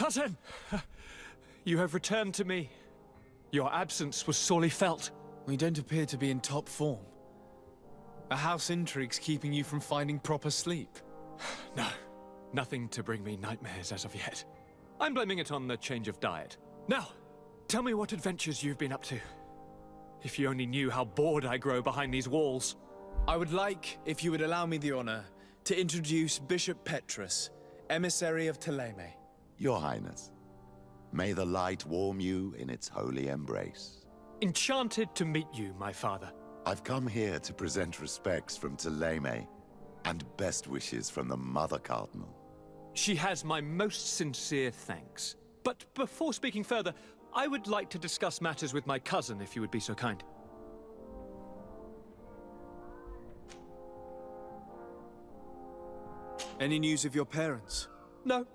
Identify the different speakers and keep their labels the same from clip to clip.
Speaker 1: Cousin! You have returned to me. Your absence was sorely felt.
Speaker 2: We don't appear to be in top form. A house intrigue's keeping you from finding proper sleep.
Speaker 1: No, nothing to bring me nightmares as of yet. I'm blaming it on the change of diet. Now, tell me what adventures you've been up to. If you only knew how bored I grow behind these walls.
Speaker 2: I would like, if you would allow me the honor, to introduce Bishop Petrus, emissary of Ptolemy.
Speaker 3: Your Highness, may the light warm you in its holy embrace.
Speaker 1: Enchanted to meet you, my father.
Speaker 3: I've come here to present respects from Ptolemy, and best wishes from the Mother Cardinal.
Speaker 1: She has my most sincere thanks. But before speaking further, I would like to discuss matters with my cousin, if you would be so kind.
Speaker 2: Any news of your parents?
Speaker 1: No.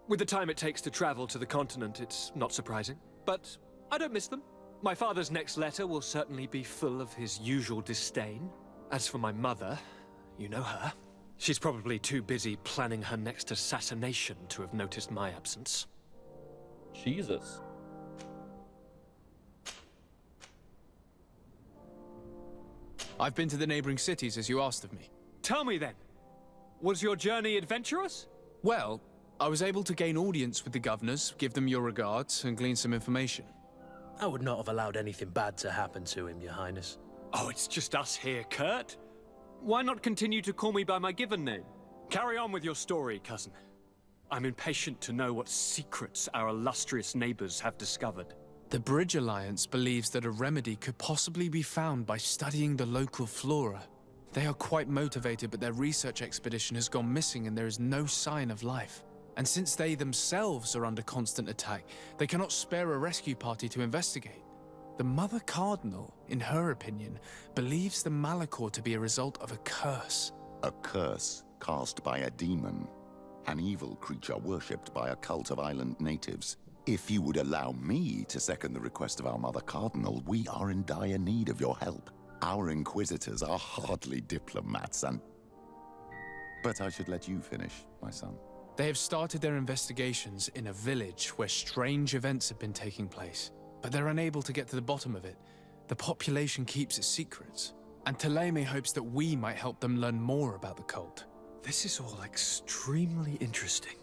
Speaker 1: With the time it takes to travel to the continent, it's not surprising. But I don't miss them. My father's next letter will certainly be full of his usual disdain. As for my mother, you know her. She's probably too busy planning her next assassination to have noticed my absence.
Speaker 4: Jesus.
Speaker 2: I've been to the neighboring cities, as you asked of me.
Speaker 1: Tell me then, was your journey adventurous?
Speaker 2: Well, I was able to gain audience with the governors, give them your regards, and glean some information.
Speaker 5: I would not have allowed anything bad to happen to him, Your Highness.
Speaker 1: Oh, it's just us here, Kurt. Why not continue to call me by my given name? Carry on with your story, cousin. I'm impatient to know what secrets our illustrious neighbors have discovered.
Speaker 2: The Bridge Alliance believes that a remedy could possibly be found by studying the local flora. They are quite motivated, but their research expedition has gone missing and there is no sign of life. And since they themselves are under constant attack, they cannot spare a rescue party to investigate. The Mother Cardinal, in her opinion, believes the Malachor to be a result of a curse.
Speaker 3: A curse cast by a demon, an evil creature worshipped by a cult of island natives. If you would allow me to second the request of our Mother Cardinal, we are in dire need of your help. Our inquisitors are hardly diplomats and... But I should let you finish, my son.
Speaker 2: They have started their investigations in a village where strange events have been taking place, but they're unable to get to the bottom of it. The population keeps its secrets, and Ptolemy hopes that we might help them learn more about the cult.
Speaker 1: This is all extremely interesting.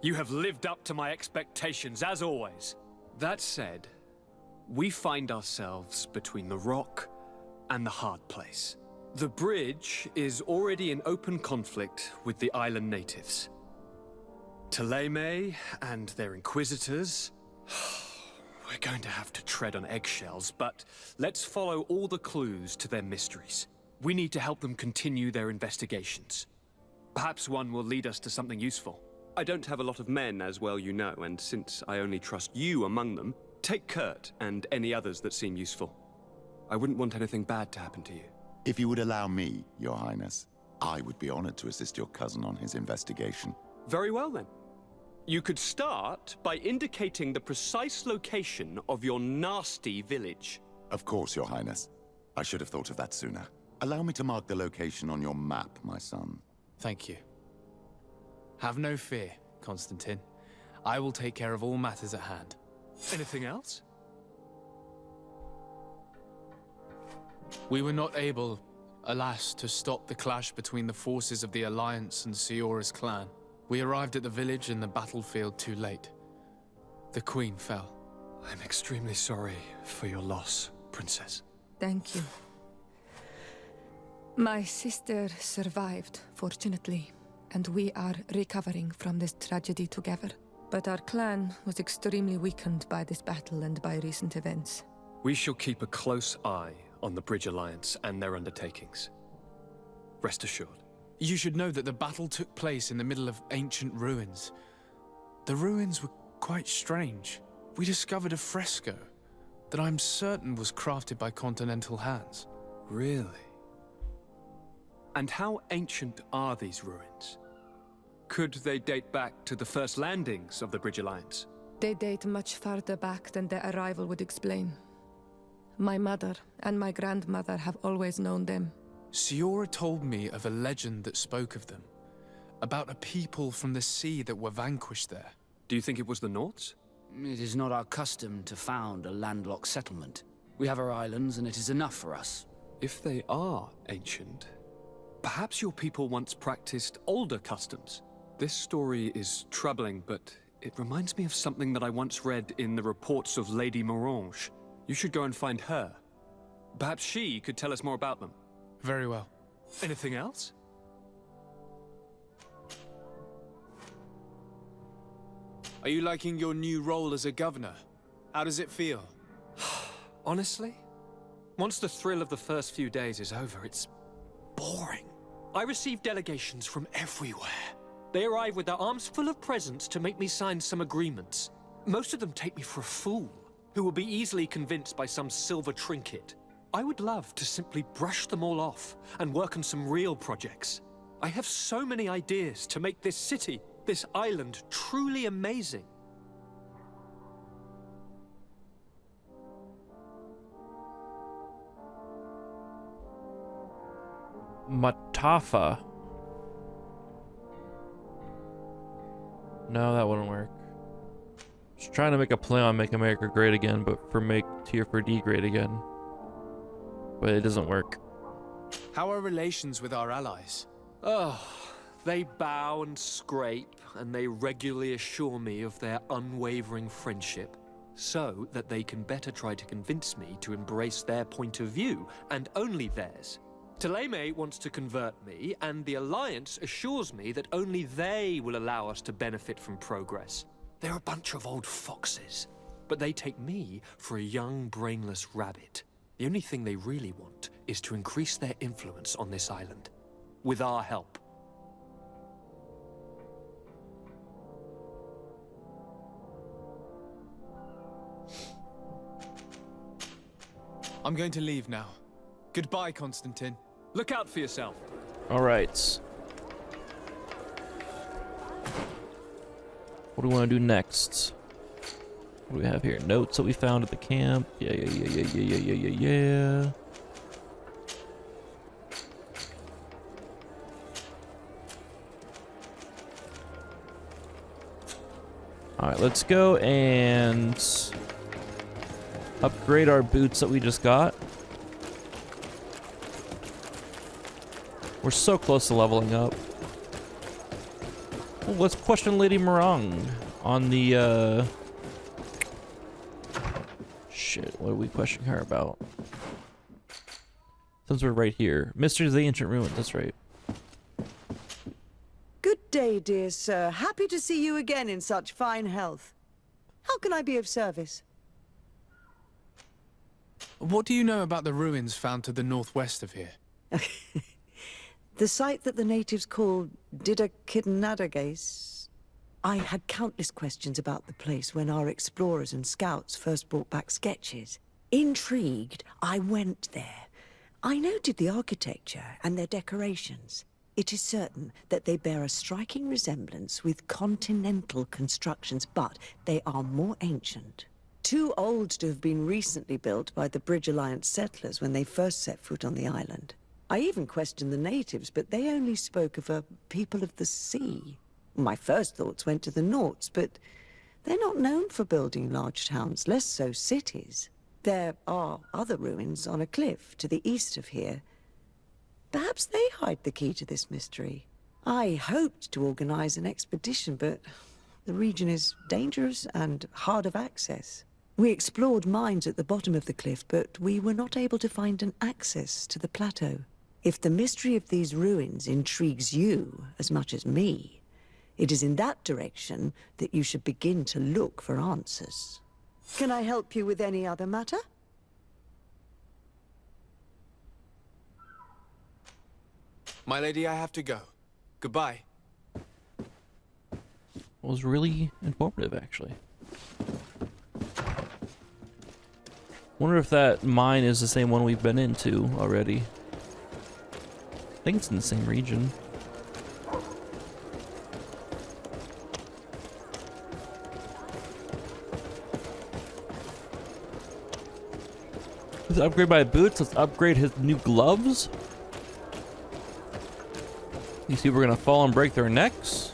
Speaker 1: You have lived up to my expectations, as always. That said, we find ourselves between the rock and the hard place. The bridge is already in open conflict with the island natives. Ptolemy and their inquisitors... We're going to have to tread on eggshells, but let's follow all the clues to their mysteries. We need to help them continue their investigations. Perhaps one will lead us to something useful. I don't have a lot of men, as well you know, and since I only trust you among them, take Kurt and any others that seem useful. I wouldn't want anything bad to happen to you.
Speaker 3: If you would allow me, Your Highness, I would be honored to assist your cousin on his investigation.
Speaker 1: Very well, then. You could start by indicating the precise location of your nasty village.
Speaker 3: Of course, Your Highness. I should have thought of that sooner. Allow me to mark the location on your map, my son.
Speaker 2: Thank you. Have no fear, Constantine. I will take care of all matters at hand.
Speaker 1: Anything else?
Speaker 2: We were not able, alas, to stop the clash between the forces of the Alliance and Siora's clan. We arrived at the village and the battlefield too late. The Queen fell.
Speaker 1: I'm extremely sorry for your loss, Princess.
Speaker 6: Thank you. My sister survived, fortunately, and we are recovering from this tragedy together. But our clan was extremely weakened by this battle and by recent events.
Speaker 1: We shall keep a close eye on the Bridge Alliance and their undertakings. Rest assured.
Speaker 2: You should know that the battle took place in the middle of ancient ruins. The ruins were quite strange. We discovered a fresco that I'm certain was crafted by continental hands.
Speaker 1: Really? And how ancient are these ruins? Could they date back to the first landings of the Bridge Alliance?
Speaker 6: They date much farther back than their arrival would explain. My mother and my grandmother have always known them.
Speaker 2: Siora told me of a legend that spoke of them, about a people from the sea that were vanquished there.
Speaker 1: Do you think it was the Nords?
Speaker 7: It is not our custom to found a landlocked settlement. We have our islands, and it is enough for us.
Speaker 1: If they are ancient, perhaps your people once practiced older customs. This story is troubling, but it reminds me of something that I once read in the reports of Lady Morange. You should go and find her. Perhaps she could tell us more about them.
Speaker 2: Very well.
Speaker 1: Anything else?
Speaker 2: Are you liking your new role as a governor? How does it feel?
Speaker 1: Honestly, once the thrill of the first few days is over, it's boring. I receive delegations from everywhere. They arrive with their arms full of presents to make me sign some agreements. Most of them take me for a fool, who will be easily convinced by some silver trinket. I would love to simply brush them all off and work on some real projects. I have so many ideas to make this city, this island, truly amazing.
Speaker 4: Matafa. No, that wouldn't work. Just trying to make a play on Make America Great Again, but for Make Tier 4D Great Again. But it doesn't work.
Speaker 2: How are relations with our allies?
Speaker 1: Oh, they bow and scrape, and they regularly assure me of their unwavering friendship, so that they can better try to convince me to embrace their point of view, and only theirs. Teleme wants to convert me, and the Alliance assures me that only they will allow us to benefit from progress. They're a bunch of old foxes, but they take me for a young, brainless rabbit. The only thing they really want is to increase their influence on this island, with our help.
Speaker 2: I'm going to leave now. Goodbye, Constantine.
Speaker 1: Look out for yourself.
Speaker 4: All right. What do we want to do next? What do we have here? Notes that we found at the camp. Yeah. All right, let's go and upgrade our boots that we just got. We're so close to leveling up. Well, let's question Lady Morang on the, Shit, what are we questioning her about? Since we're right here. Mysteries of the Ancient Ruins, that's right.
Speaker 8: Good day, dear sir. Happy to see you again in such fine health. How can I be of service?
Speaker 2: What do you know about the ruins found to the northwest of here?
Speaker 8: The site that the natives call Didakidnadagace. I had countless questions about the place when our explorers and scouts first brought back sketches. Intrigued, I went there. I noted the architecture and their decorations. It is certain that they bear a striking resemblance with continental constructions, but they are more ancient. Too old to have been recently built by the Bridge Alliance settlers when they first set foot on the island. I even questioned the natives, but they only spoke of a people of the sea. My first thoughts went to the Norts, but they're not known for building large towns, less so cities. There are other ruins on a cliff to the east of here. Perhaps they hide the key to this mystery. I hoped to organize an expedition, but the region is dangerous and hard of access. We explored mines at the bottom of the cliff, but we were not able to find an access to the plateau. If the mystery of these ruins intrigues you as much as me, it is in that direction that you should begin to look for answers. Can I help you with any other matter?
Speaker 2: My lady, I have to go. Goodbye.
Speaker 4: It was really informative, actually. Wonder if that mine is the same one we've been into already. I think it's in the same region. Let's upgrade my boots. Let's upgrade his new gloves. These people are gonna fall and break their necks.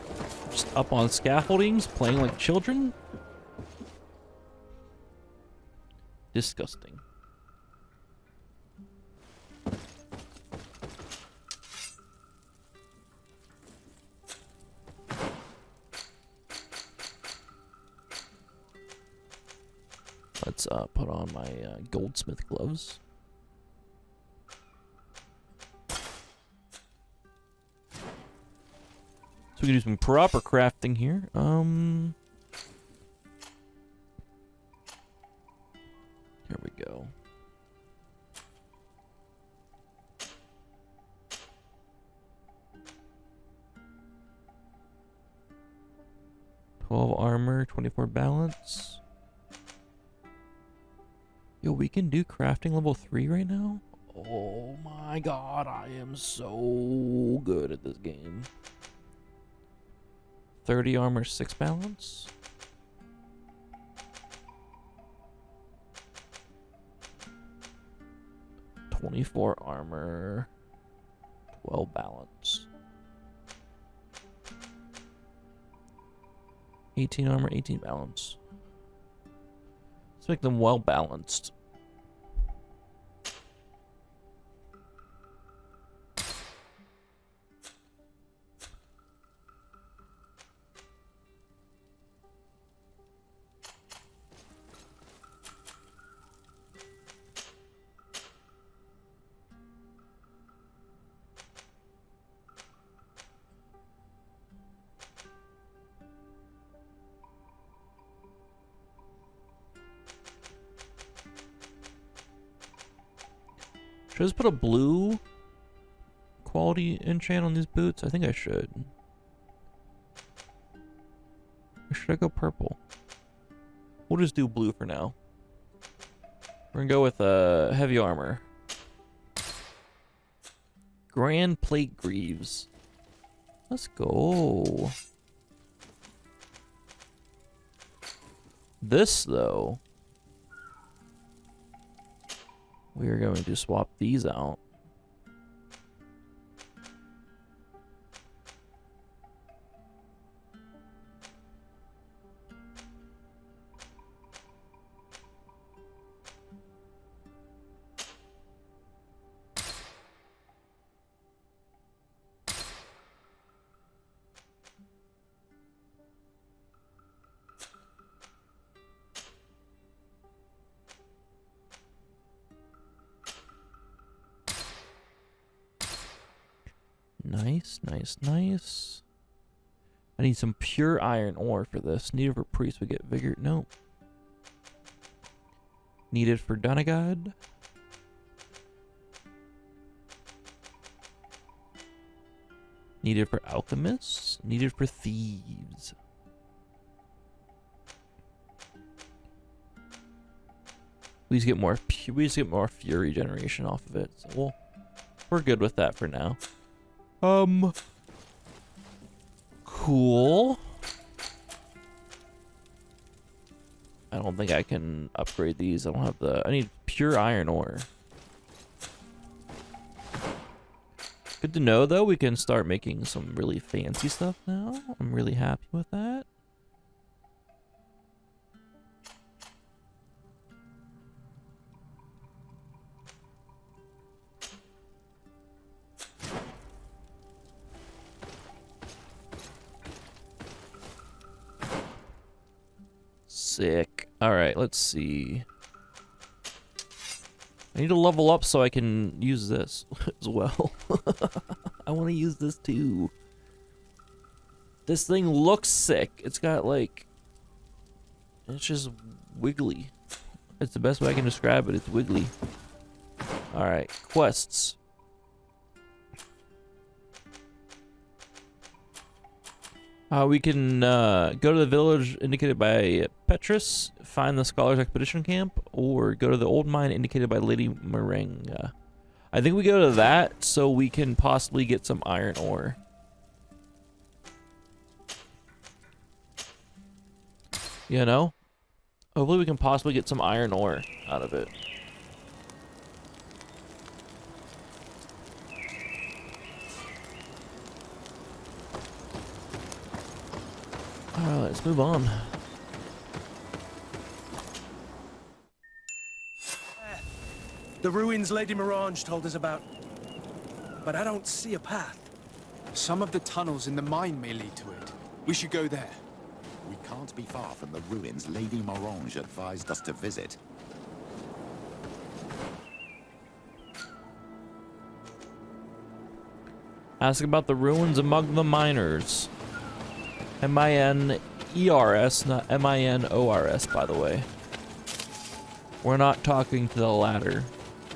Speaker 4: Just up on scaffoldings, playing like children. Disgusting. Let's put on my goldsmith gloves. So we can do some proper crafting here. Here we go. $12 armor, 24 balance. Yo, we can do crafting level 3 right now? Oh my god, I am so good at this game. 30 armor, 6 balance. $24 armor, 12 balance. 18 armor, 18 balance. Let's make them well balanced. Should I just put a blue quality enchant on these boots? I think I should. Or should I go purple? We'll just do blue for now. We're gonna go with heavy armor. Grand plate greaves. Let's go. This though, we are going to swap these out. Nice, nice, nice. I need some pure iron ore for this. Needed for priest, we get vigor. Nope. Needed for Donagad. Needed for alchemists. Needed for thieves. We just get more fury generation off of it. So we're good with that for now. Cool. I don't think I can upgrade these. I don't have I need pure iron ore. Good to know, though. We can start making some really fancy stuff now. I'm really happy with that. Sick. Alright, let's see. I need to level up so I can use this as well. I want to use this too. This thing looks sick. It's got like... It's just wiggly. It's the best way I can describe it. It's wiggly. Alright, quests. We can go to the village indicated by Petrus, find the Scholar's Expedition Camp, or go to the old mine indicated by Lady Merenga. I think we go to that so we can possibly get some iron ore. You know? Hopefully we can possibly get some iron ore out of it. Alright, let's move on.
Speaker 5: The ruins Lady Mirage told us about. But I don't see a path.
Speaker 2: Some of the tunnels in the mine may lead to it. We should go there.
Speaker 3: We can't be far from the ruins Lady Morange advised us to visit.
Speaker 4: Ask about the ruins among the miners. M-I-N-E-R-S, not M-I-N-O-R-S, by the way. We're not talking to the latter.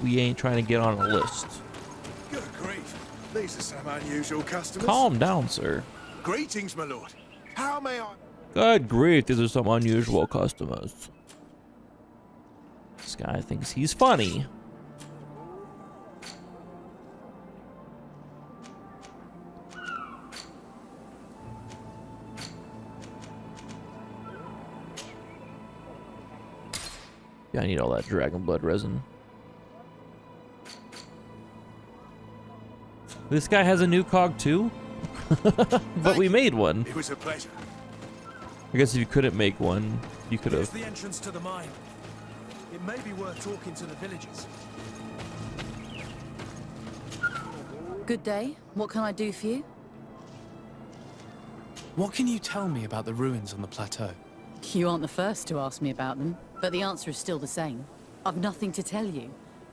Speaker 4: We ain't trying to get on a list.
Speaker 9: Good grief. These are some unusual customers.
Speaker 4: Calm down, sir.
Speaker 9: Greetings, my lord. How may I...
Speaker 4: Good grief, these are some unusual customers. This guy thinks he's funny. Yeah, I need all that dragon blood resin. This guy has a new cog too? But we made one.
Speaker 9: It was a pleasure.
Speaker 4: I guess if you couldn't make one, you could
Speaker 5: Here's
Speaker 4: have.
Speaker 5: the entrance to the mine. It may be worth talking to the villagers.
Speaker 10: Good day. What can I do for you?
Speaker 2: What can you tell me about the ruins on the plateau?
Speaker 10: You aren't the first to ask me about them, but the answer is still the same. I've nothing to tell you.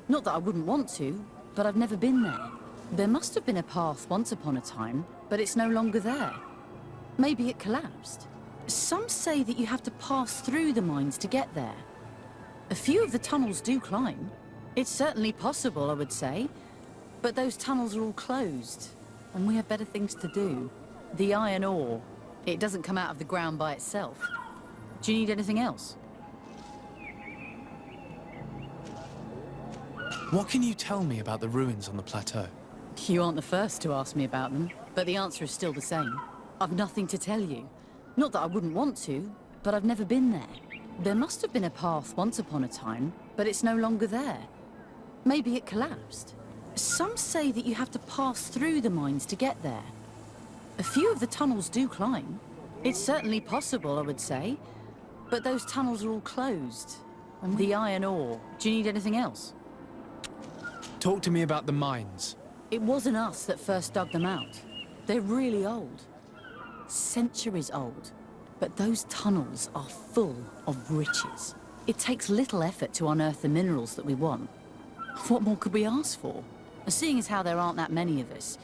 Speaker 10: Not that I wouldn't want to, but I've never been there. There must have been a path once upon a time, but it's no longer there. Maybe it collapsed. Some say that you have to pass through the mines to get there. A few of the tunnels do climb. It's certainly possible, I would say. But those tunnels are all closed, and we have better things to do. The iron ore, it doesn't come out of the ground by itself. Do you need anything else?
Speaker 2: What can you tell me about the ruins on the plateau?
Speaker 10: You aren't the first to ask me about them, but the answer is still the same. I've nothing to tell you. Not that I wouldn't want to, but I've never been there. There must have been a path once upon a time, but it's no longer there. Maybe it collapsed. Some say that you have to pass through the mines to get there. A few of the tunnels do climb. It's certainly possible, I would say. But those tunnels are all closed. And the iron ore. Do you need anything else?
Speaker 2: Talk to me about the mines.
Speaker 10: It wasn't us that first dug them out. They're really old. Centuries old. But those tunnels are full of riches. It takes little effort to unearth the minerals that we want. What more could we ask for? Seeing as how there aren't that many of us,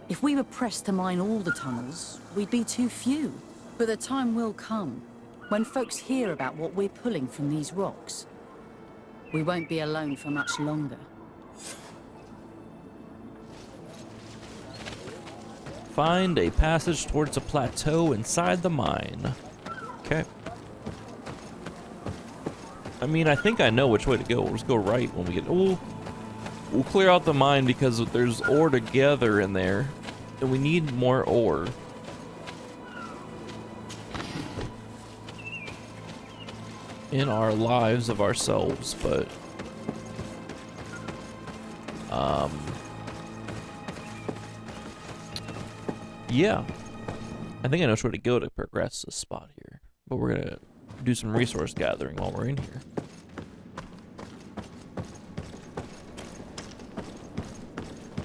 Speaker 10: if we were pressed to mine all the tunnels, we'd be too few. But the time will come when folks hear about what we're pulling from these rocks. We won't be alone for much longer.
Speaker 4: Find a passage towards a plateau inside the mine. Okay. I mean, I think I know which way to go. We'll just go right when we get... Oh, we'll clear out the mine because there's ore to gather in there. And we need more ore. In our lives of ourselves, but... yeah. I think I know which way to go to progress this spot here. But we're gonna do some resource gathering while we're in here.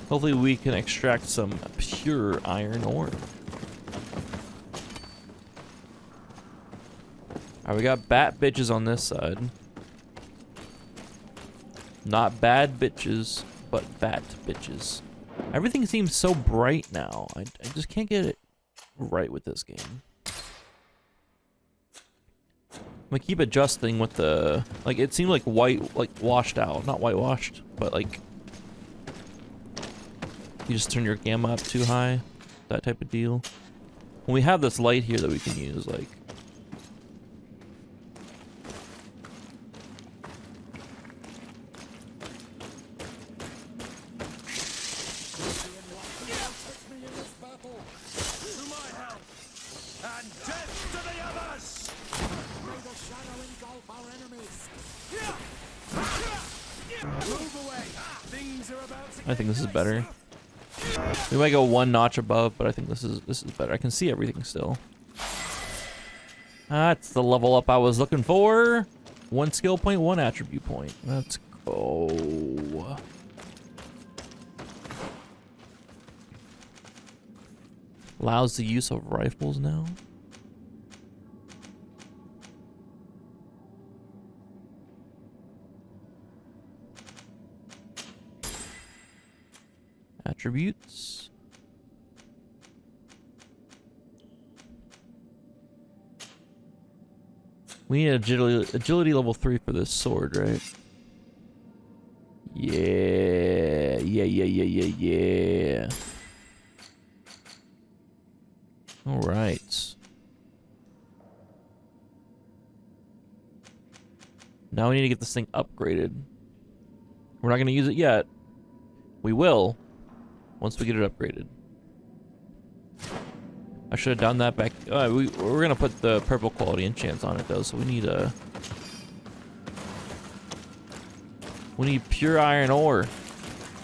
Speaker 4: Hopefully we can extract some pure iron ore. Alright, we got bat bitches on this side. Not bad bitches, but bat bitches. Everything seems so bright now. I just can't get it right with this game. I'm gonna keep adjusting with the... Like, it seemed like white, like, washed out. Not whitewashed, but like... You just turn your gamma up too high. That type of deal. When we have this light here that we can use, like... I think this is better. We might go one notch above, but I think this is better. I can see everything still. That's the level up I was looking for. 1 skill point, 1 attribute point. Let's go. Allows the use of rifles now. Attributes. We need agility level 3 for this sword, right? Yeah. All right. Now we need to get this thing upgraded. We're not going to use it yet. We will once we get it upgraded. I should have done that back. We're going to put the purple quality enchants on it, though, so we need pure iron ore.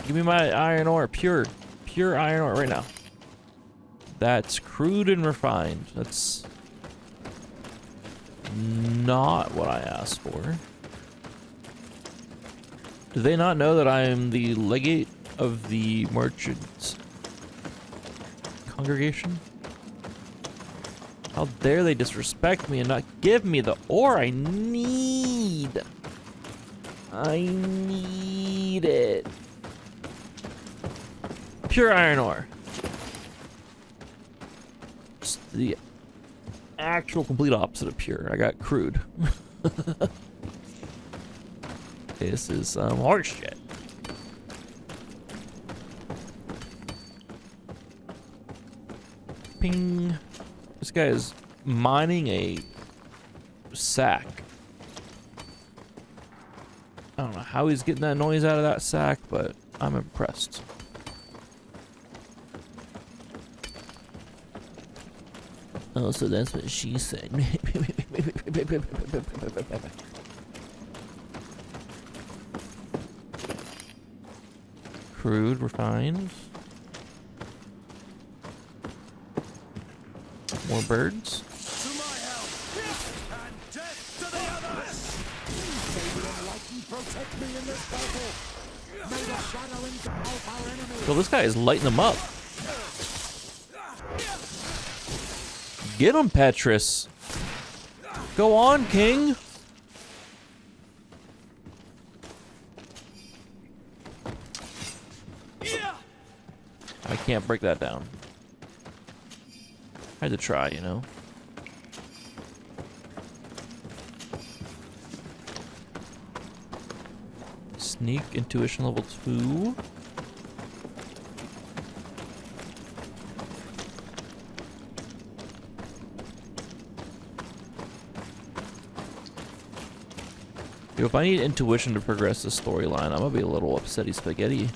Speaker 4: Give me my iron ore, pure iron ore right now. That's crude and refined. That's not what I asked for. Do they not know that I am the legate of the merchants congregation? How dare they disrespect me and not give me the ore I need? I need it. Pure iron ore. Just the actual complete opposite of pure. I got crude. This is horse shit. Ping. This guy is mining a sack. I don't know how he's getting that noise out of that sack, but I'm impressed. Oh, so that's what she said. Crude, refined. More birds.
Speaker 9: To my help! And death to the others! May the lightning protect me in this battle! May the shadow engulf our enemies!
Speaker 4: So this guy is lighting them up. Get him, Petrus. Go on, King. I can't break that down. I had to try, you know. Sneak, intuition level 2. Yo, if I need intuition to progress the storyline, I'm gonna be a little upsetty spaghetti.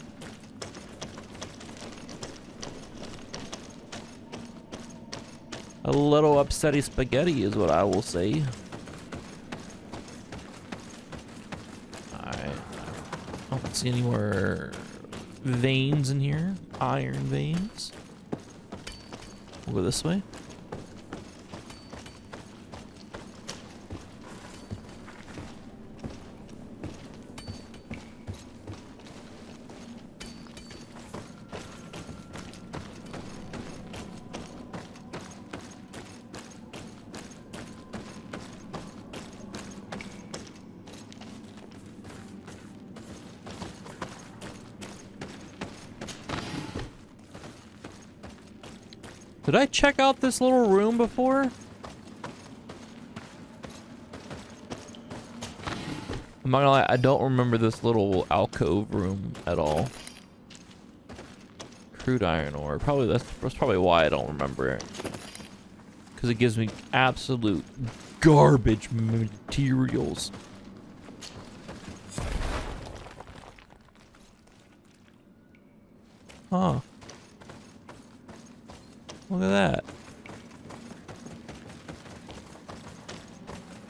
Speaker 4: A little upsetty spaghetti is what I will say. Alright. I don't see any more veins in here. Iron veins. We'll go this way. Did I check out this little room before? I'm not gonna lie, I don't remember this little alcove room at all. Crude iron ore. Probably that's probably why I don't remember it. Because it gives me absolute garbage materials. Huh. Look at that.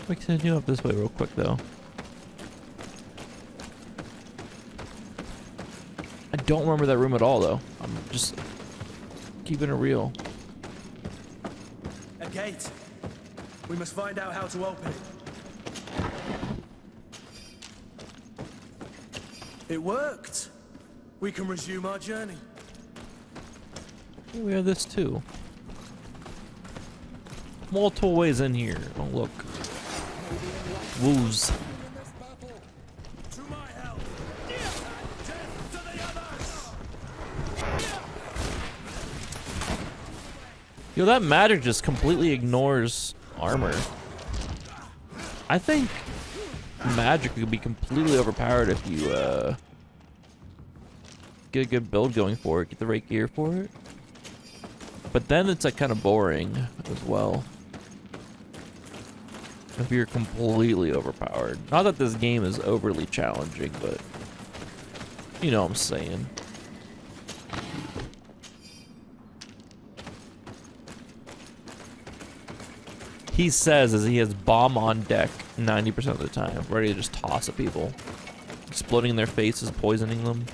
Speaker 4: We can continue up this way real quick, though. I don't remember that room at all, though. I'm just keeping it real.
Speaker 5: A gate. We must find out how to open it. It worked. We can resume our journey.
Speaker 4: We have this too. Multiple ways in here. Oh, look. Woos.
Speaker 9: To my help! And death to the others!
Speaker 4: Yo, that magic just completely ignores armor. I think magic could be completely overpowered if you get a good build going for it, get the right gear for it. But then it's like kind of boring as well. If you're completely overpowered. Not that this game is overly challenging, but you know what I'm saying. He says as he has bomb on deck 90% of the time, ready to just toss at people. Exploding in their faces, poisoning them.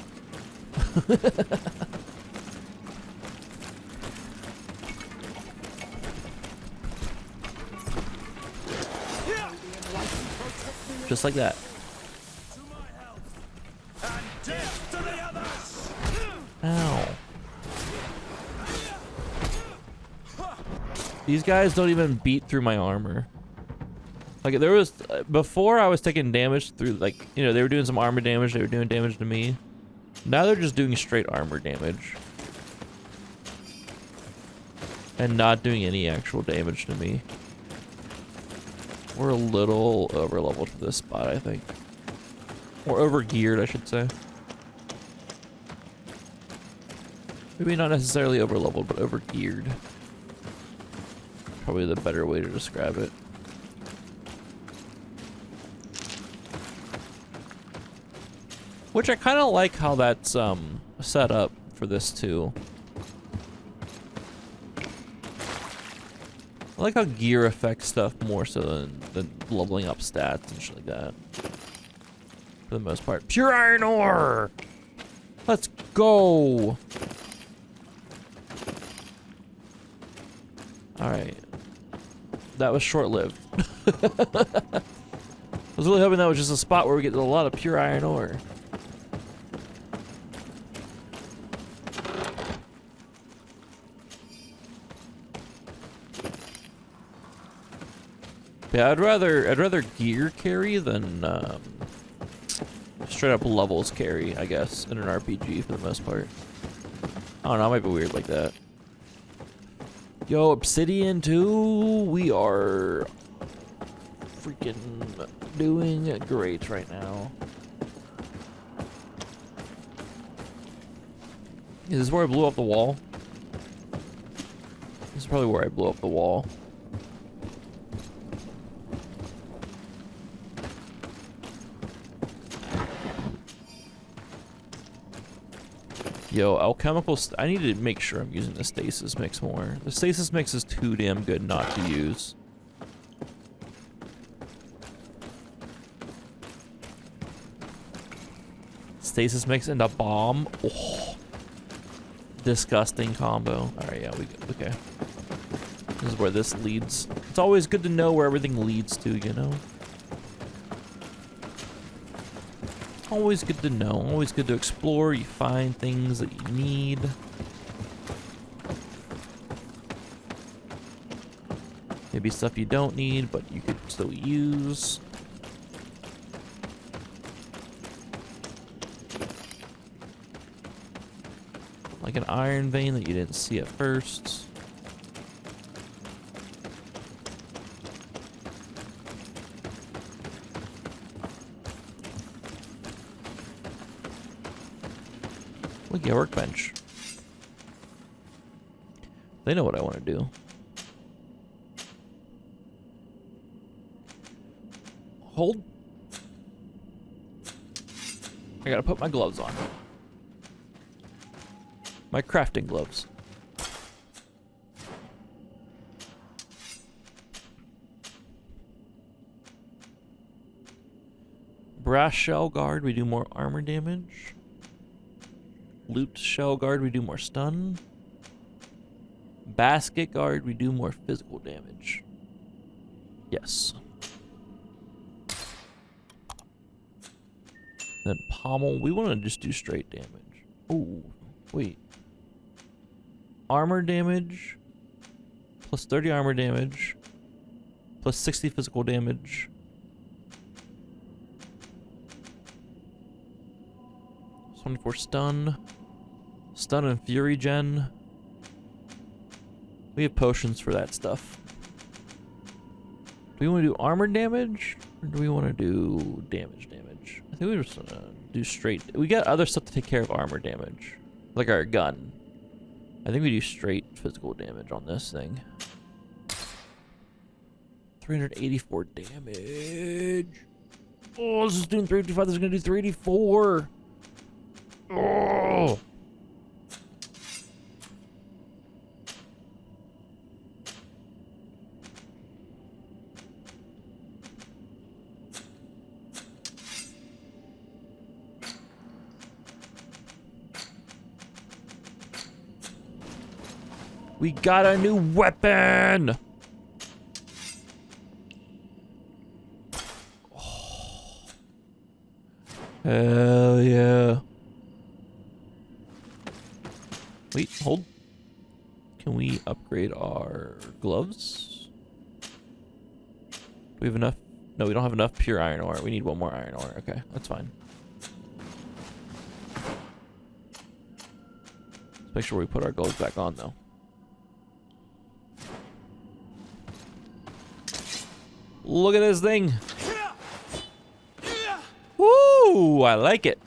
Speaker 4: Just like that.
Speaker 9: To my help! And death to the others!
Speaker 4: Ow. These guys don't even beat through my armor. Like, there was... before, I was taking damage through, like... You know, they were doing some armor damage. They were doing damage to me. Now they're just doing straight armor damage. And not doing any actual damage to me. We're a little over-leveled for this spot, I think. Or over-geared, I should say. Maybe not necessarily over-leveled, but over-geared. Probably the better way to describe it. Which I kind of like how that's set up for this too. I like how gear affects stuff more so than leveling up stats and shit like that. For the most part. Pure iron ore! Let's go! Alright. That was short-lived. I was really hoping that was just a spot where we get a lot of pure iron ore. Yeah, I'd rather gear carry than straight up levels carry, I guess, in an RPG for the most part. I don't know, I might be weird like that. Yo, Obsidian too. We are freaking doing great right now. Is this where I blew up the wall? This is probably where I blew up the wall. Yo, alchemical I need to make sure I'm using the stasis mix more. The stasis mix is too damn good not to use. Stasis mix and a bomb. Oh, disgusting combo. Alright, yeah, we good. Okay. This is where this leads. It's always good to know where everything leads to, you know? Always good to know. Always good to explore. You find things that you need. Maybe stuff you don't need, but you could still use. Like an iron vein that you didn't see at first. Look at workbench. They know what I want to do. Hold. I gotta put my gloves on. My crafting gloves. Brass shell guard, we do more armor damage. Loot shell guard, we do more stun. Basket guard, we do more physical damage. Yes. Then pommel. We want to just do straight damage. Oh, wait. Armor damage. Plus 30 armor damage. Plus 60 physical damage. +24 stun. Stun and fury gen. We have potions for that stuff. Do we want to do armor damage? Or do we want to do damage? I think we just want to do straight. We got other stuff to take care of armor damage. Like our gun. I think we do straight physical damage on this thing. 384 damage. Oh, this is doing 355. This is going to do 384. Oh. We got a new weapon! Oh. Hell yeah. Wait, hold. Can we upgrade our gloves? Do we have enough? No, we don't have enough pure iron ore. We need one more iron ore. Okay, that's fine. Let's make sure we put our gloves back on, though. Look at this thing. Woo! I like it.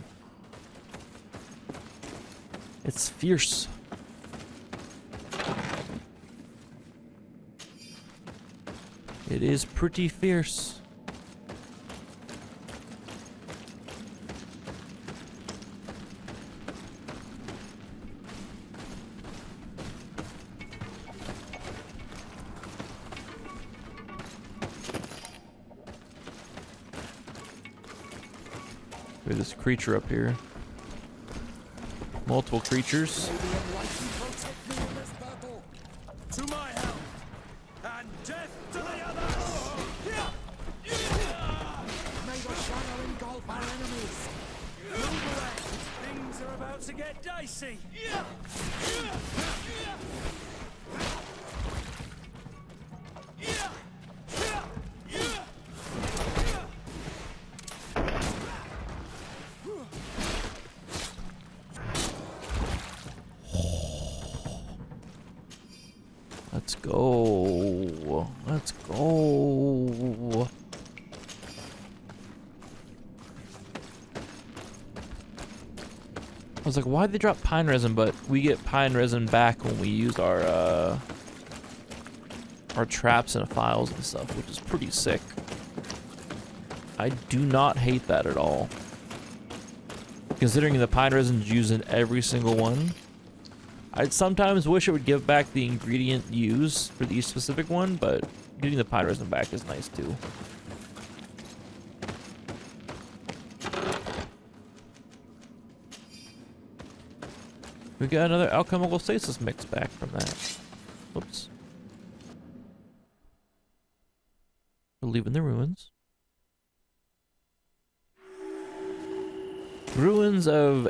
Speaker 4: It's fierce. It is pretty fierce. There's this creature up here. Multiple creatures.
Speaker 9: To my help, and death to the others! May the shadow engulf our enemies! Move away! Things are about to get dicey!
Speaker 4: Let's go. Let's go. I was like, why'd they drop pine resin? But we get pine resin back when we use our traps and files and stuff, which is pretty sick. I do not hate that at all. Considering the pine resin's used in every single one. I'd sometimes wish it would give back the ingredient used for each specific one, but getting the pine resin back is nice too. We got another alchemical stasis mix back from that. Whoops. We're leaving the ruins. Ruins of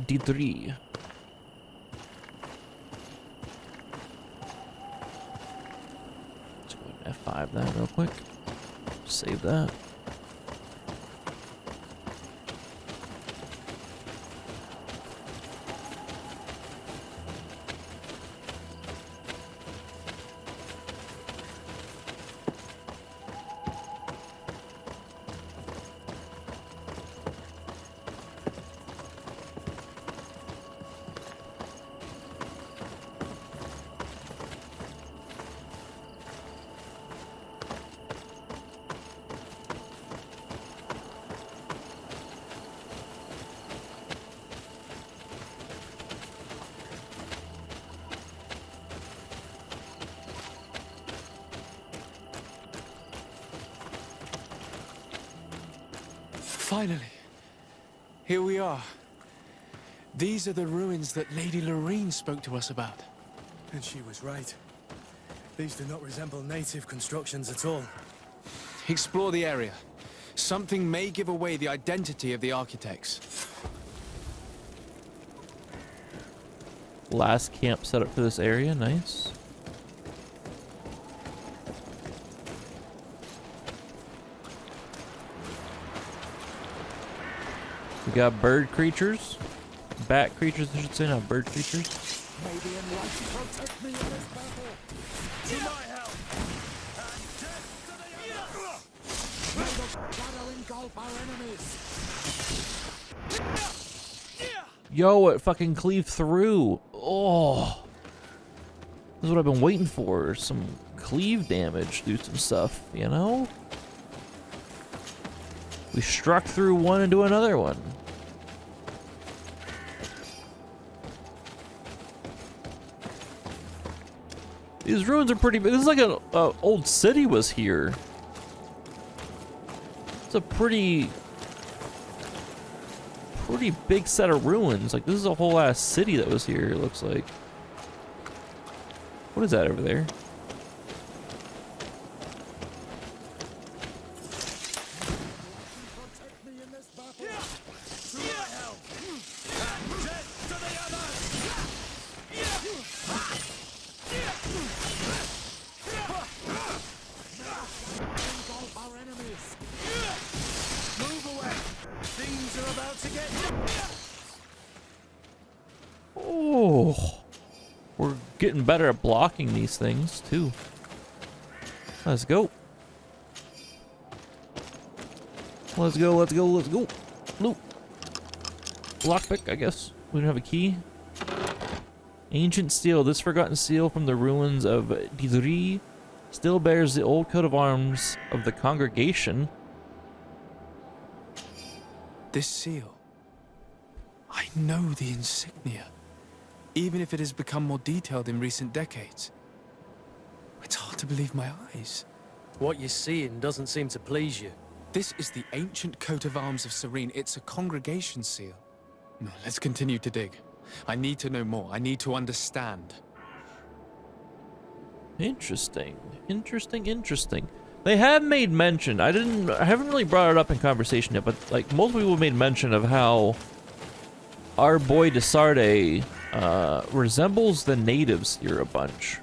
Speaker 4: D3. F5 that real quick. Save that.
Speaker 5: Finally, here we are. These are the ruins that Lady Lorene spoke to us about.
Speaker 9: And she was right. These do not resemble native constructions at all.
Speaker 5: Explore the area. Something may give away the identity of the architects.
Speaker 4: Last camp set up for this area. Nice. We got bird creatures. Bat creatures, I should say, not bird creatures.
Speaker 9: May the enlightened protect me in this battle. To my help. And death to the others. May the shadow engulf our enemies.
Speaker 4: Yo, it fucking cleaved through. Oh. This is what I've been waiting for. Some cleave damage. Do some stuff, you know? We struck through one into another one. These ruins are pretty big. This is like an old city was here. It's a pretty big set of ruins. Like, this is a whole ass city that was here, it looks like. What is that over there? Oh, we're getting better at blocking these things too. Let's go. Let's go, let's go, let's go. Loot. Lockpick, I guess. We don't have a key. Ancient seal. This forgotten seal from the ruins of Didri still bears the old coat of arms of the congregation.
Speaker 5: This seal. I know the insignia. Even if it has become more detailed in recent decades. It's hard to believe my eyes.
Speaker 11: What you're seeing doesn't seem to please you.
Speaker 5: This is the ancient coat of arms of Serene. It's a congregation seal. No, let's continue to dig. I need to know more. I need to understand.
Speaker 4: Interesting. Interesting, interesting. They have made mention. I haven't really brought it up in conversation yet, but like most people made mention of how our boy Desarde resembles the natives here a bunch.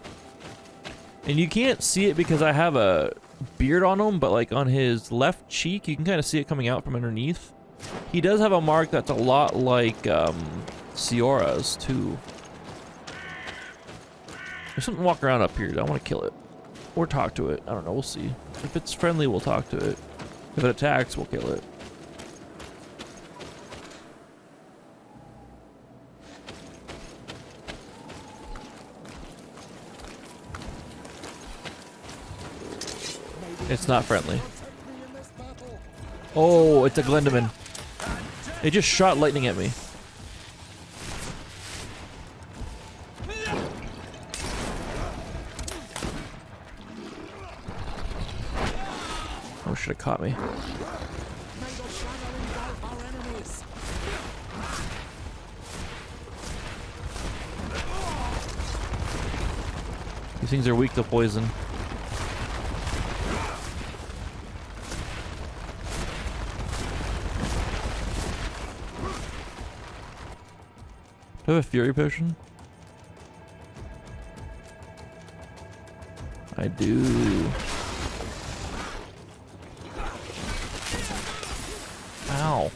Speaker 4: And you can't see it because I have a beard on him, but like on his left cheek, you can kind of see it coming out from underneath. He does have a mark that's a lot like Siora's too. There's something walking around up here. I want to kill it. Or talk to it. I don't know. We'll see. If it's friendly, we'll talk to it. If it attacks, we'll kill it. It's not friendly. Oh, it's a Glendaman. It just shot lightning at me. Oh, should have caught me. These things are weak to poison. Do I have a Fury Potion? I do. Ow.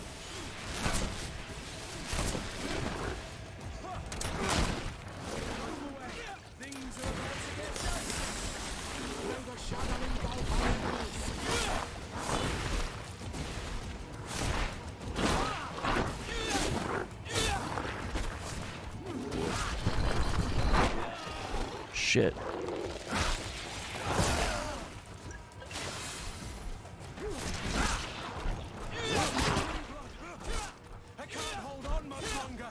Speaker 4: Shit.
Speaker 9: I can't hold on much longer.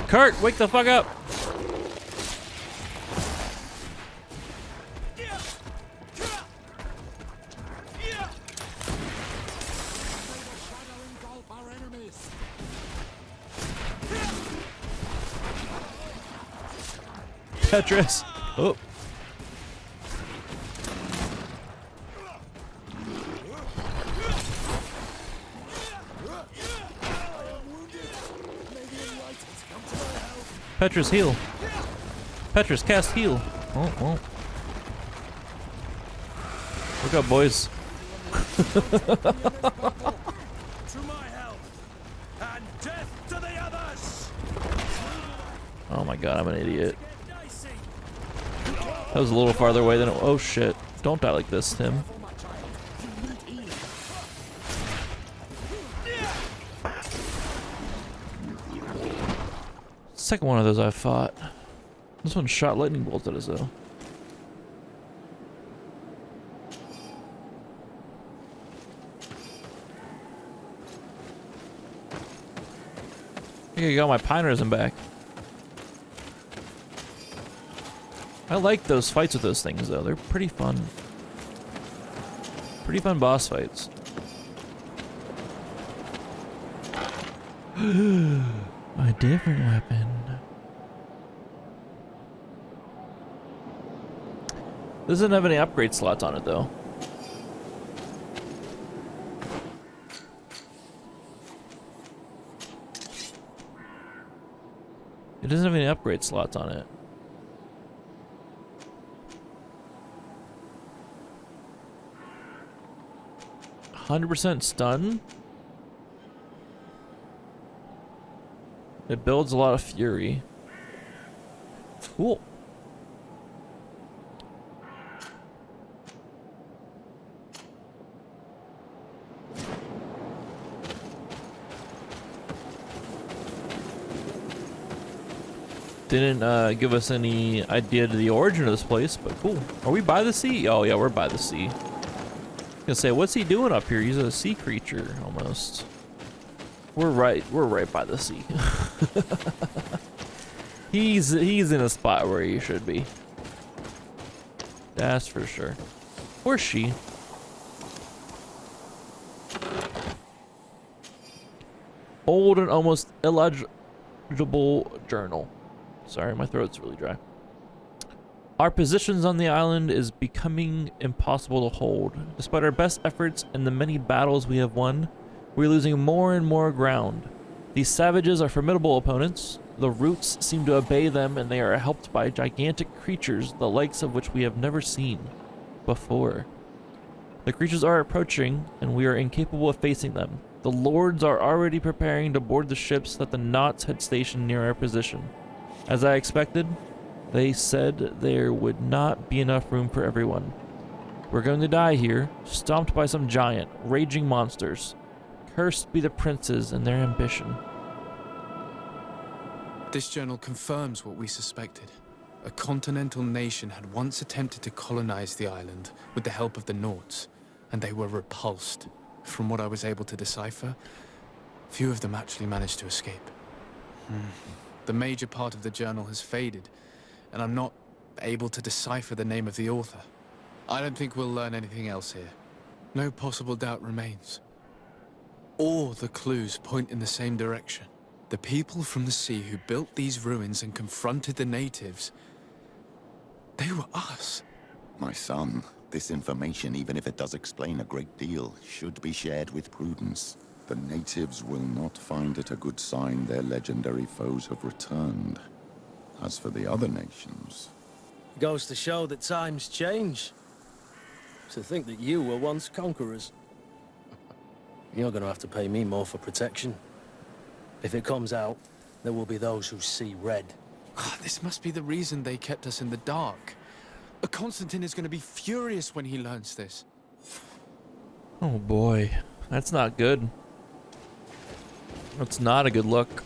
Speaker 4: Kurt, wake the fuck up! Petrus. Oh. Petrus, heal. Petrus, cast heal. Oh, well. Look up, boys.
Speaker 9: To my help, and death to the others.
Speaker 4: Oh my god, I'm an idiot. That was a little farther away than it. Oh shit. Don't die like this, Tim. Second one of those I fought. This one shot lightning bolts at us though. I think I got my pine resin back. I like those fights with those things though. They're pretty fun. Pretty fun boss fights. A different weapon. This doesn't have any upgrade slots on it though. It doesn't have any upgrade slots on it. %, stun. It builds a lot of fury. Cool. Didn't give us any idea to the origin of this place, but cool. Are we by the sea? Oh yeah, we're by the sea. I was gonna say, what's he doing up here? He's a sea creature almost. We're right by the sea. He's in a spot where he should be. That's for sure. Or she. Old and almost illegible journal. Sorry, my throat's really dry. Our positions on the island is becoming impossible to hold. Despite our best efforts and the many battles we have won, we're losing more and more ground. These savages are formidable opponents. The roots seem to obey them, and they are helped by gigantic creatures, the likes of which we have never seen before. The creatures are approaching, and we are incapable of facing them. The lords are already preparing to board the ships that the Knots had stationed near our position. As I expected, they said there would not be enough room for everyone. We're going to die here, stomped by some giant, raging monsters. Cursed be the princes and their ambition.
Speaker 5: This journal confirms what we suspected. A continental nation had once attempted to colonize the island with the help of the Nords, and they were repulsed. From what I was able to decipher, few of them actually managed to escape. The major part of the journal has faded, and I'm not able to decipher the name of the author. I don't think we'll learn anything else here. No possible doubt remains. All the clues point in the same direction. The people from the sea who built these ruins and confronted the natives, they were us.
Speaker 3: My son, this information, even if it does explain a great deal, should be shared with prudence. The natives will not find it a good sign their legendary foes have returned. As for the other nations...
Speaker 11: Goes to show that times change. To think that you were once conquerors. You're gonna have to pay me more for protection. If it comes out, there will be those who see red.
Speaker 5: This must be the reason they kept us in the dark. Constantine is going to be furious when he learns this.
Speaker 4: Oh boy, that's not good. That's not a good look.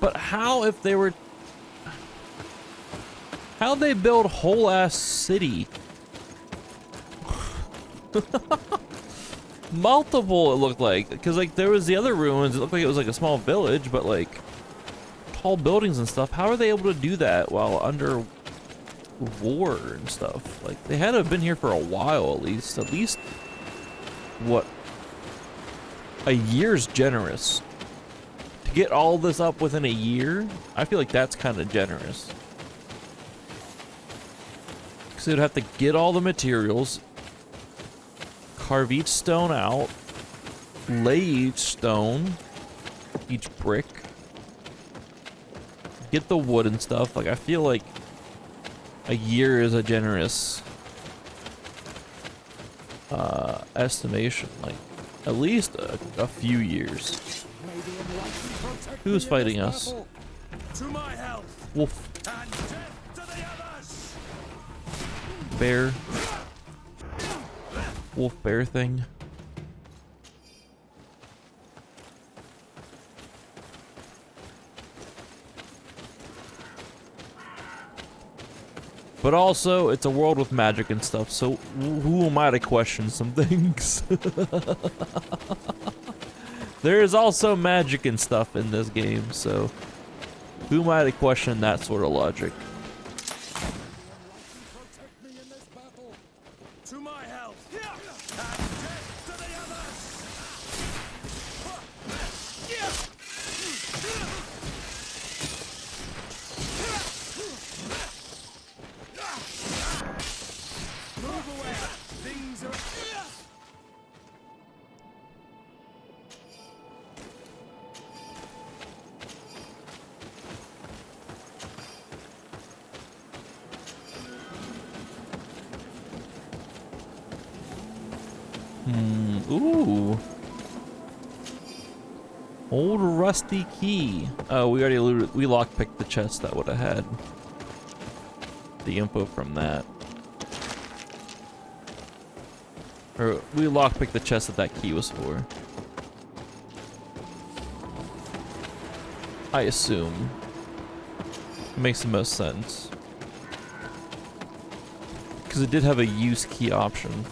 Speaker 4: But how if they were... How'd they build whole ass city? Multiple, it looked like, because like there was the other ruins. It looked like it was like a small village, but like tall buildings and stuff. How are they able to do that while under war and stuff. Like, they had to have been here for a while at least. At least, what? A year's generous. To get all this up within a year, I feel like that's kind of generous. Because they'd have to get all the materials, carve each stone out, lay each stone, each brick, get the wood and stuff. Like, I feel like a year is a generous estimation. Like, at least a few years. Who's fighting us?
Speaker 9: To my health.
Speaker 4: Wolf.
Speaker 9: And death to the others.
Speaker 4: Bear. Wolf bear thing. But also, it's a world with magic and stuff, so who am I to question some things? There is also magic and stuff in this game, so who am I to question that sort of logic?
Speaker 9: Protect me in this battle. To my health. And death to the others. Move away. Things are.
Speaker 4: Ooh. Old rusty key. Oh, we already looted. We lockpicked the chest that would have had the info from that. Or we lockpicked the chest that key was for. I assume. It makes the most sense. Because it did have a use key option.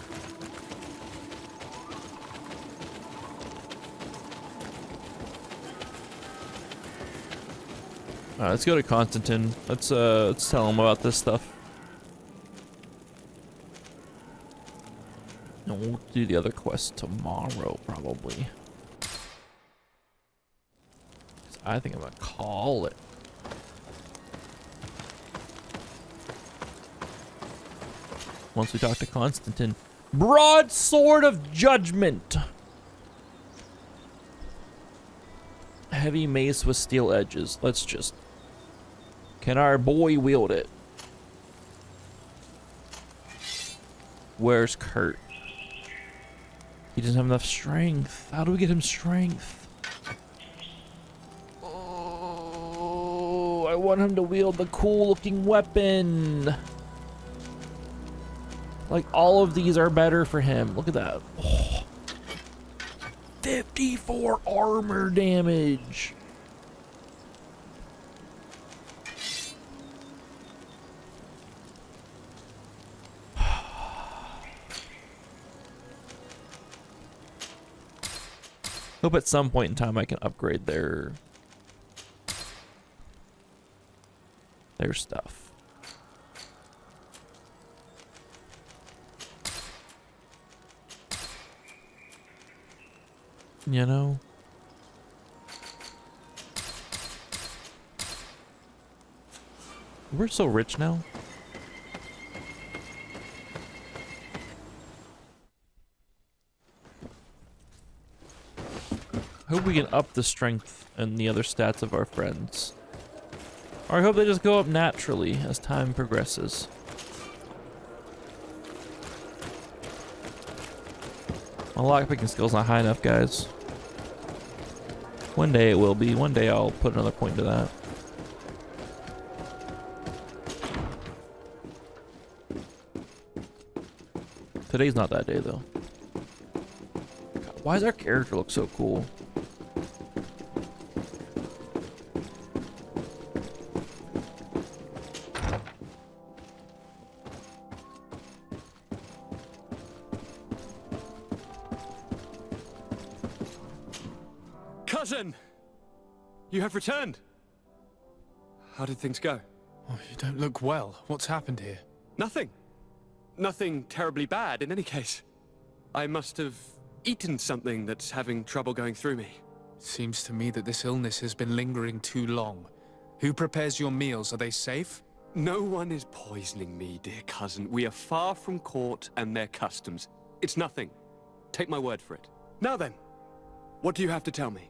Speaker 4: Alright, let's go to Constantine. Let's tell him about this stuff. And we'll do the other quest tomorrow, probably. I think I'm gonna call it. Once we talk to Constantine. Broadsword of Judgment! Heavy mace with steel edges. Let's just... Can our boy wield it? Where's Kurt? He doesn't have enough strength. How do we get him strength? Oh, I want him to wield the cool looking weapon. Like, all of these are better for him. Look at that. Oh. 54 armor damage. Hope at some point in time I can upgrade their stuff. You know? We're so rich now. I hope we can up the strength and the other stats of our friends. Or I hope they just go up naturally as time progresses. My lockpicking skill's not high enough, guys. One day it will be. One day I'll put another point to that. Today's not that day, though. God, why does our character look so cool?
Speaker 1: Cousin! You have returned. How did things go?
Speaker 5: Oh, you don't look well. What's happened here?
Speaker 1: Nothing. Nothing terribly bad in any case. I must have eaten something that's having trouble going through me.
Speaker 5: Seems to me that this illness has been lingering too long. Who prepares your meals? Are they safe?
Speaker 1: No one is poisoning me, dear cousin. We are far from court and their customs. It's nothing. Take my word for it. Now then, what do you have to tell me?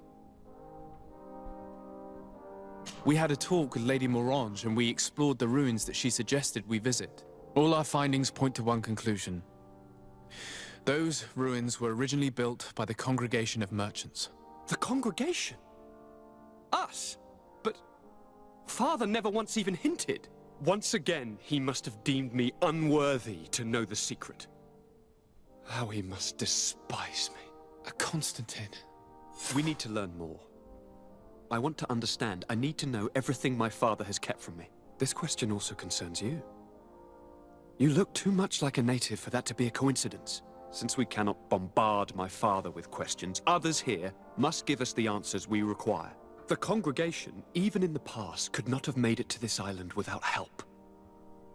Speaker 5: We had a talk with Lady Morange and we explored the ruins that she suggested we visit. All our findings point to one conclusion. Those ruins were originally built by the Congregation of Merchants.
Speaker 1: The congregation? Us? But Father never once even hinted. Once again, he must have deemed me unworthy to know the secret. How he must despise me.
Speaker 5: Constantine.
Speaker 1: We need to learn more. I want to understand. I need to know everything my father has kept from me. This question also concerns you. You look too much like a native for that to be a coincidence. Since we cannot bombard my father with questions, others here must give us the answers we require. The congregation, even in the past, could not have made it to this island without help.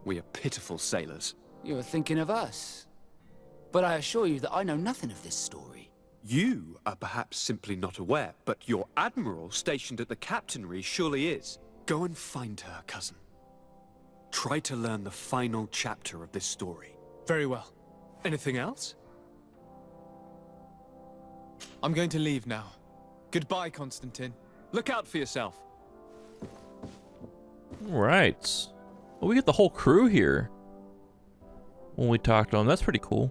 Speaker 1: We are pitiful sailors.
Speaker 7: You were thinking of us. But I assure you that I know nothing of this story.
Speaker 1: You are perhaps simply not aware, but your admiral stationed at the captainry surely is. Go and find her, cousin. Try to learn the final chapter of this story.
Speaker 5: Very well.
Speaker 1: Anything else?
Speaker 5: I'm going to leave now. Goodbye, Constantine.
Speaker 1: Look out for yourself.
Speaker 4: Right. Well, we get the whole crew here when we talk to them. That's pretty cool.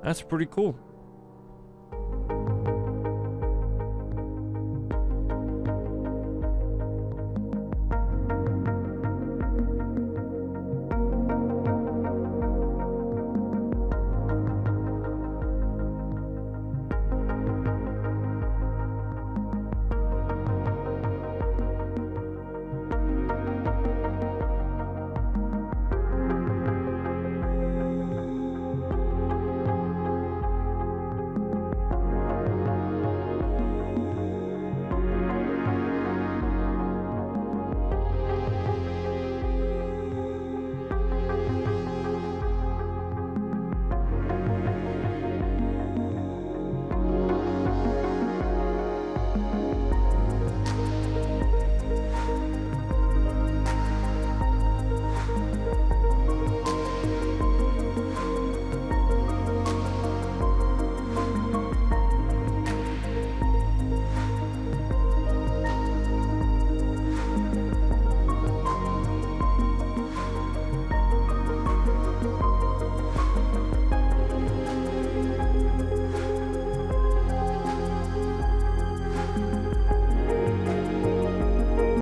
Speaker 4: That's pretty cool.